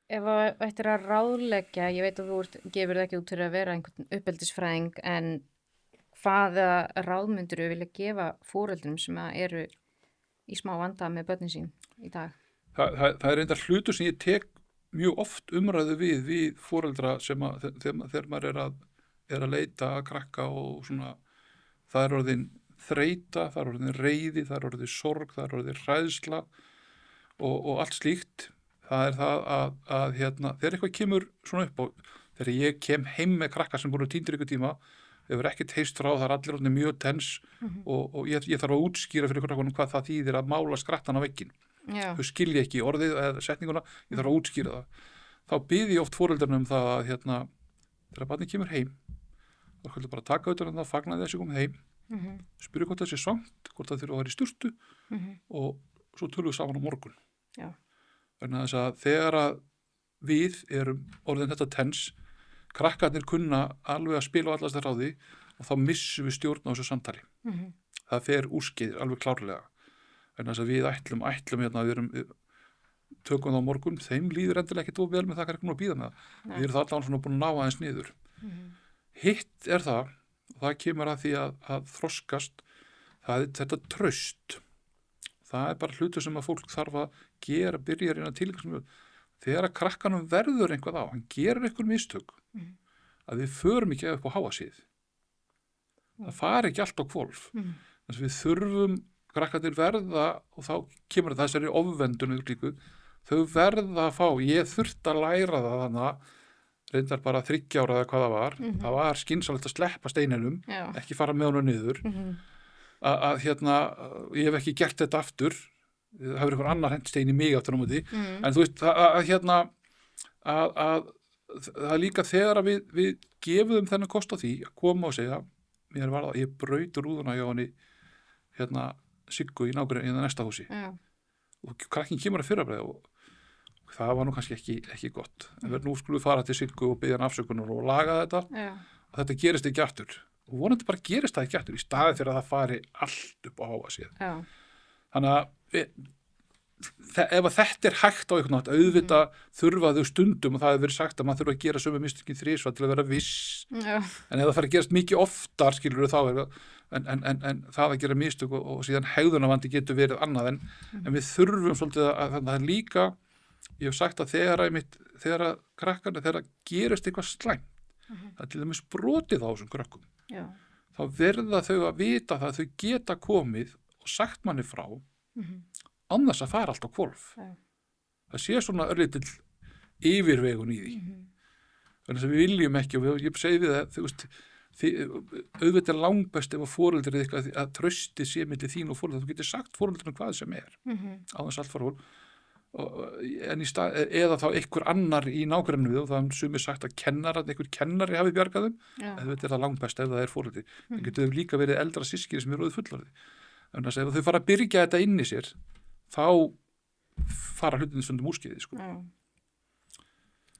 ef að ættir að ráðleggja, ég veit að gefur það ekki út fyrir að vera einhvern uppeldisfræðing, en hvaða ráð myndirðu vilja gefa foreldrum sem að eru í smá vanda með börnin sín í dag? Það reyndar hlutur sem ég tek mjög oft umræðu við foreldra sem að þegar maður er að leita að krakka og svona, það er orðin þreyta, það er orðin reiði, það er orðin sorg, það er orðin hræðsla og allt slíkt. Það er það að þegar eitthvað kemur svona upp og þegar ég kem heim með krakka sem búin týndir ykkur tíma, hefur ekkert heist frá, það er allir orðin mjög tens og ég þarf að útskýra fyrir krakkanum hvað það þýðir að mála skrattan á vegginn. Þau skilja ekki orðið eða setninguna, ég þarf að útskýra það. Þá bið ég oft foreldrarnum það að þegar barnið kemur heim, þá skal bara taka utan það, fagna þessi komið heim, spyrja hvort það sé svangt, hvort það þurfa að vera í sturtu og svo tölum við saman á morgun. Já. Vegna þess að þegar að við erum orðin þetta tens, krakkarnir kunna alveg að spila á allast þar á því og þá missum við stjórn á þessu samtali. Það fer úrskeiðir alveg klárlega. Vegna þess að við ætlum við tökum það á morgun, þeim líður endilega ekkert of vel með það hvað er ekki nú að bíða með það. Við erum það allavega svona búin að ná aðeins niður. Hitt er það, og það kemur að því að þroskast, það er þetta traust. Það er bara hlutur sem að fólk þarf að gera, byrja að reyna til þegar að krakkanum verður einhvað á, hann gerir einhver mistök, að við förum ekki upp á háasíð. Það fari ekki allt á hvolf. Þannig að við þurfum, krakkarnir verða, og þá kemur þessari ofvendun líku, þau verða að fá, ég þurfti að læra það þannig, reyndar bara 3 ára eða hvað það var, það var skynsamlegt að sleppa steininum, ekki fara með honum niður, að ég hef ekki gert þetta aftur, það hefur einhver annar hent stein í mig aftur á móti, en þú veist að það er líka þegar að við gefum þennan kost á því að koma og segja, mér var það, ég braut rúðuna hjá henni Siggu í nágrunni í það næsta húsi og krakkin kemur að fyrrabræði og það var nú kannski ekki gott, en nú skulum við fara til Siggu og biðja hann afsökunar og laga þetta og þetta gerist ekki aftur og vonandi bara gerist það ekki aftur í staði fyrir að það fari allt upp á háasíð. Þannig að ef að þetta er hægt á einhvern nátt, auðvitað þurfa þau stundum og það hefur verið sagt að maður þurfa að gera sömu mistökin 3 til að vera viss, en ef það fara að gerast mikið oftar skilur þá en það að gera mistök og síðan hegðunarvandi getur verið annað en við þurfum svolítið að það er líka, ég hef sagt að þegar að krakkarnir, þegar gerist eitthvað slæmt, það er til dæmis brotið á þessum krakkum, þá verða þau að vita það að þau geta komið og sagt manni frá án þess að fara allt á hvolf. Það sé svona örlítill yfirvegun í því. Þannig að við viljum ekki og ég segi við það, þú veist, auðvitað er langbest ef að foreldrið eitthvað að trausti sé milli þín og foreldrið, þú getur sagt foreldrinu hvað sem er, á þess allt fara hólf, en í stað, eða þá einhver annar í nágrenninu við og það er sumir sagt að einhver kennari hafi bjargað auðvitað er það langbest ef það er foreldrið. Það getur líka verið eldra systkini sem eru fullorðið. Þannig að ef þau fara að byrja þetta inn í sér, þá fara hlutin stundum úrskeiði, sko.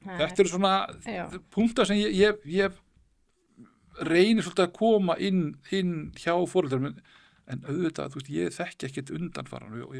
Þetta eru svona punktar sem ég reynir svolítið að koma inn hjá foreldrum, en auðvitað, þú veist, ég þekki ekkert undanfaran og